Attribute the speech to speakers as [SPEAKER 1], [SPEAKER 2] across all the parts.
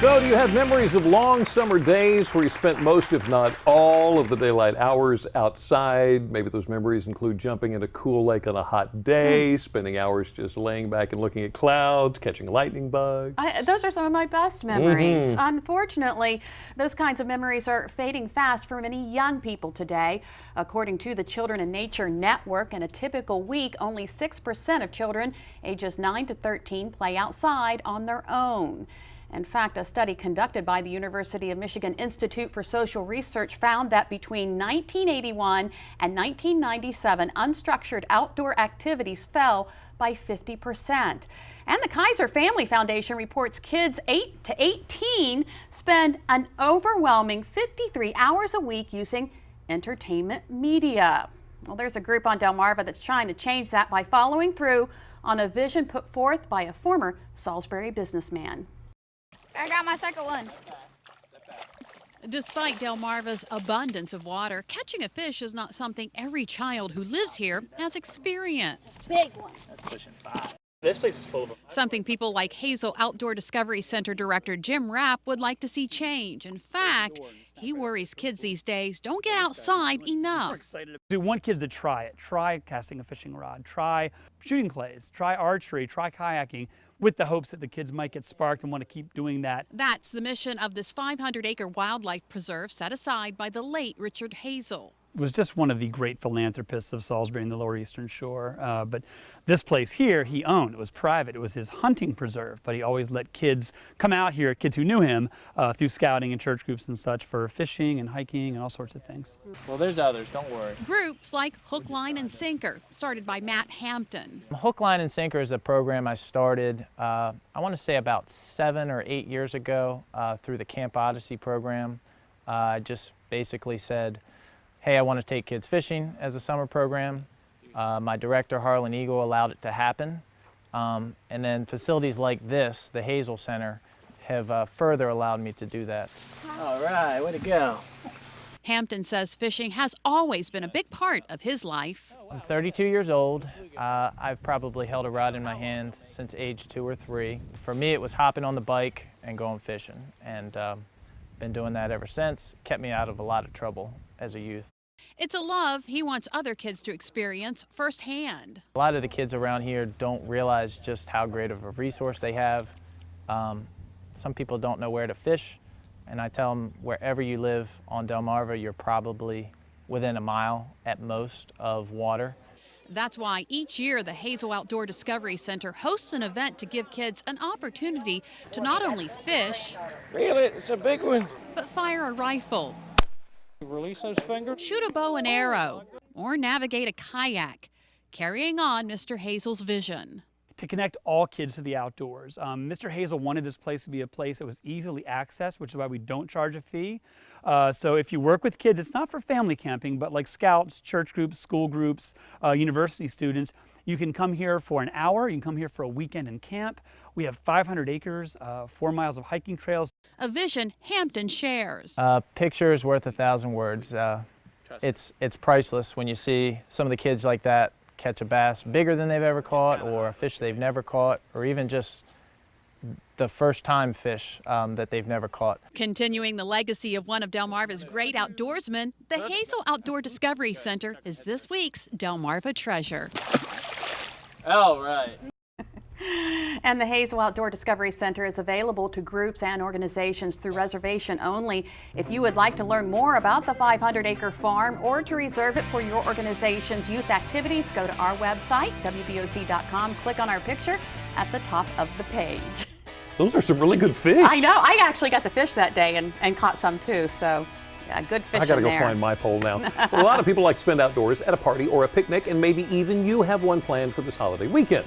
[SPEAKER 1] So, do you have memories of long summer days where you spent most, if not all, of the daylight hours outside? Maybe those memories include jumping in a cool lake on a hot day, spending hours just laying back and looking at clouds, catching lightning bugs.
[SPEAKER 2] Those are some of my best memories. Unfortunately, those kinds of memories are fading fast for many young people today. According to the Children in Nature Network, in a typical week, only 6% of children ages 9 to 13 play outside on their own. In fact, a study conducted by the University of Michigan Institute for Social Research found that between 1981 and 1997, unstructured outdoor activities fell by 50%. And the Kaiser Family Foundation reports kids 8 to 18 spend an overwhelming 53 hours a week using entertainment media. Well, there's a group on Delmarva that's trying to change that by following through on a vision put forth by a former Salisbury businessman.
[SPEAKER 3] I got my second one.
[SPEAKER 2] Despite Delmarva's abundance of water, catching a fish is not something every child who lives here has experienced.
[SPEAKER 3] Big one.
[SPEAKER 4] That's pushing 5. This place is full of them.
[SPEAKER 2] Something people like Hazel Outdoor Discovery Center Director Jim Rapp would like to see change. In fact, he worries kids these days don't get outside enough.
[SPEAKER 5] We want kids to try it. Try casting a fishing rod, try shooting clays, try archery, try kayaking, with the hopes that the kids might get sparked and want to keep doing that.
[SPEAKER 2] That's the mission of this 500-acre wildlife preserve set aside by the late Richard Hazel.
[SPEAKER 5] Was just one of the great philanthropists of Salisbury and the Lower Eastern Shore. But this place here he owned. It was private. It was his hunting preserve, but he always let kids come out here, kids who knew him, through scouting and church groups and such, for fishing and hiking and all sorts of things.
[SPEAKER 4] Well, there's others, don't worry.
[SPEAKER 2] Groups like Hook, Line, and Sinker, started by Matt Hampton.
[SPEAKER 4] Hook, Line, and Sinker is a program I started, I want to say about 7 or 8 years ago through the Camp Odyssey program. I just basically said, hey, I want to take kids fishing as a summer program. My director, Harlan Eagle, allowed it to happen. And then facilities like this, the Hazel Center, have further allowed me to do that. All right, way to go.
[SPEAKER 2] Hampton says fishing has always been a big part of his life.
[SPEAKER 4] I'm 32 years old. I've probably held a rod in my hand since age 2 or 3. For me, it was hopping on the bike and going fishing. And been doing that ever since. Kept me out of a lot of trouble as a youth.
[SPEAKER 2] It's a love he wants other kids to experience firsthand.
[SPEAKER 4] A lot of the kids around here don't realize just how great of a resource they have. Some people don't know where to fish, and I tell them wherever you live on Delmarva, you're probably within a mile at most of water.
[SPEAKER 2] That's why each year the Hazel Outdoor Discovery Center hosts an event to give kids an opportunity to not only fish,
[SPEAKER 4] Really? It's a big one.
[SPEAKER 2] but fire a rifle,
[SPEAKER 1] Release those fingers.
[SPEAKER 2] shoot a bow and arrow, or navigate a kayak, carrying on Mr. Hazel's vision.
[SPEAKER 5] To connect all kids to the outdoors. Mr. Hazel wanted this place to be a place that was easily accessed, which is why we don't charge a fee. So if you work with kids, it's not for family camping, but like scouts, church groups, school groups, university students, you can come here for an hour, you can come here for a weekend and camp. We have 500 acres, 4 miles of hiking trails.
[SPEAKER 2] A vision Hampton shares.
[SPEAKER 4] Picture is worth 1,000 words. It's priceless when you see some of the kids like that catch a bass bigger than they've ever caught, or a fish they've never caught, or even just the first time fish that they've never caught.
[SPEAKER 2] Continuing the legacy of one of Delmarva's great outdoorsmen, the Hazel Outdoor Discovery Center is this week's Delmarva treasure.
[SPEAKER 4] All right.
[SPEAKER 2] And the Hazel Outdoor Discovery Center is available to groups and organizations through reservation only. If you would like to learn more about the 500-acre farm or to reserve it for your organization's youth activities, go to our website, wboc.com, click on our picture at the top of the page.
[SPEAKER 1] Those are some really good fish.
[SPEAKER 2] I know. I actually got to fish that day and caught some too, so yeah, good fishing
[SPEAKER 1] I gotta go
[SPEAKER 2] there.
[SPEAKER 1] find my pole now. Well, a lot of people like to spend outdoors at a party or a picnic, and maybe even you have one planned for this holiday weekend.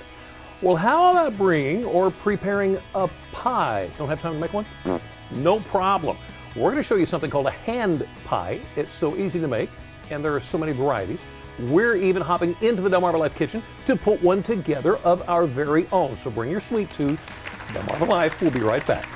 [SPEAKER 1] Well, how about bringing or preparing a pie? Don't have time to make one? No problem. We're going to show you something called a hand pie. It's so easy to make, and there are so many varieties. We're even hopping into the Delmarva Life kitchen to put one together of our very own. So bring your sweet tooth. Delmarva Life will be right back.